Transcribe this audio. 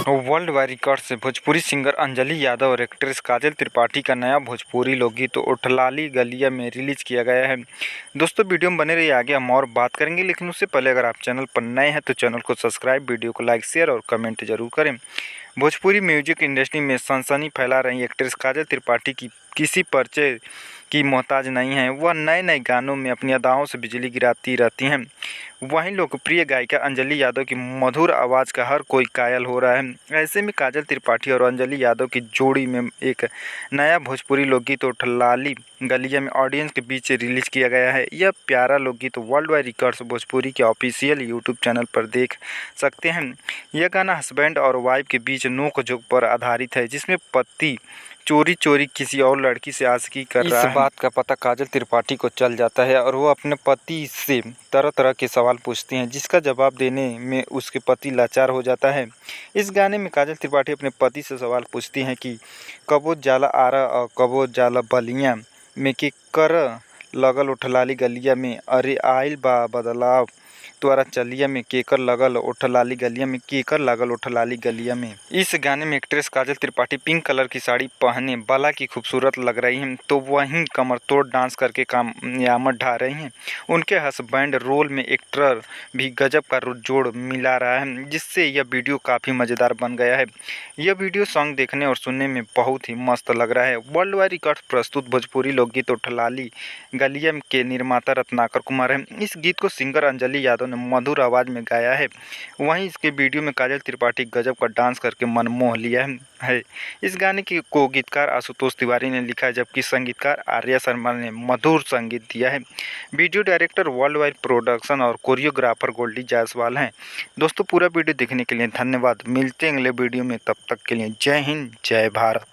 World wide record से Bhojpuri singer Anjali Yadav और actress काजल त्रिपाठी का नया भोजपुरी लोकगीत तो उठलाली गलिया में रिलीज किया गया है। दोस्तों वीडियो में बने रहिए, आगे हम और बात करेंगे, लेकिन उससे पहले अगर आप चैनल पर नए हैं तो चैनल को सब्सक्राइब, वीडियो को लाइक, शेयर और कमेंट जरूर करें। भोजपुरी म्यूजिक इंडस्ट्री में सनसनी फैला रही एक्ट्रेस काजल त्रिपाठी की किसी परिचय की मोहताज नहीं है। वह नए नए गानों में अपनी अदाओं से बिजली गिराती रहती हैं। वहीं लोकप्रिय गायिका अंजलि यादव की मधुर आवाज़ का हर कोई कायल हो रहा है। ऐसे में काजल त्रिपाठी और अंजलि यादव की जोड़ी में एक नया भोजपुरी लोकगीत उठलाली गलिया में ऑडियंस के बीच रिलीज किया गया है। यह प्यारा लोकगीत वर्ल्ड वाइड रिकॉर्ड्स भोजपुरी के ऑफिशियल यूट्यूब चैनल पर देख सकते हैं। यह गाना हस्बैंड और वाइफ के बीच नोक-झोंक पर आधारित है, जिसमें पति चोरी चोरी किसी और लड़की से आशिकी कर रहा है। इस बात का पता काजल त्रिपाठी को चल जाता है और वो अपने पति से तरह तरह के सवाल पूछती हैं, जिसका जवाब देने में उसके पति लाचार हो जाता है। इस गाने में काजल त्रिपाठी अपने पति से सवाल पूछती हैं कि कबो जाला आरा और कबो जाला बलिया में के कर लगल उठलाली गलिया में, अरे आइल बा बदलाव द्वारा चलिया में केकर लगल उठलाली गलिया में, केकर लगल उठलाली गलिया में। इस गाने में एक्ट्रेस काजल त्रिपाठी पिंक कलर की साड़ी पहने बाला की खूबसूरत लग रही हैं, तो वहीं कमर तोड़ डांस करके कामयामत ढा रही हैं। उनके हस्बैंड रोल में एक्टर भी गजब का जोड़ मिला रहा है, जिससे यह वीडियो काफ़ी मज़ेदार बन गया है। यह वीडियो सॉन्ग देखने और सुनने में बहुत ही मस्त लग रहा है। वर्ल्ड वाइड रिकॉर्ड प्रस्तुत भोजपुरी लोकगीत उठलाली गलिया के निर्माता रत्नाकर कुमार हैं। इस गीत को सिंगर अंजलि यादव ने मधुर आवाज़ में गाया है। वहीं इसके वीडियो में काजल त्रिपाठी गजब का डांस करके मन मोह लिया है। इस गाने को गीतकार आशुतोष तिवारी ने लिखा है, जबकि संगीतकार आर्या शर्मा ने मधुर संगीत दिया है। Video director world wide production और कोरियोग्राफर गोल्डी जायसवाल हैं। दोस्तों पूरा वीडियो देखने के लिए धन्यवाद। मिलते हैं अगले वीडियो में, तब तक के लिए जय हिंद, जय भारत।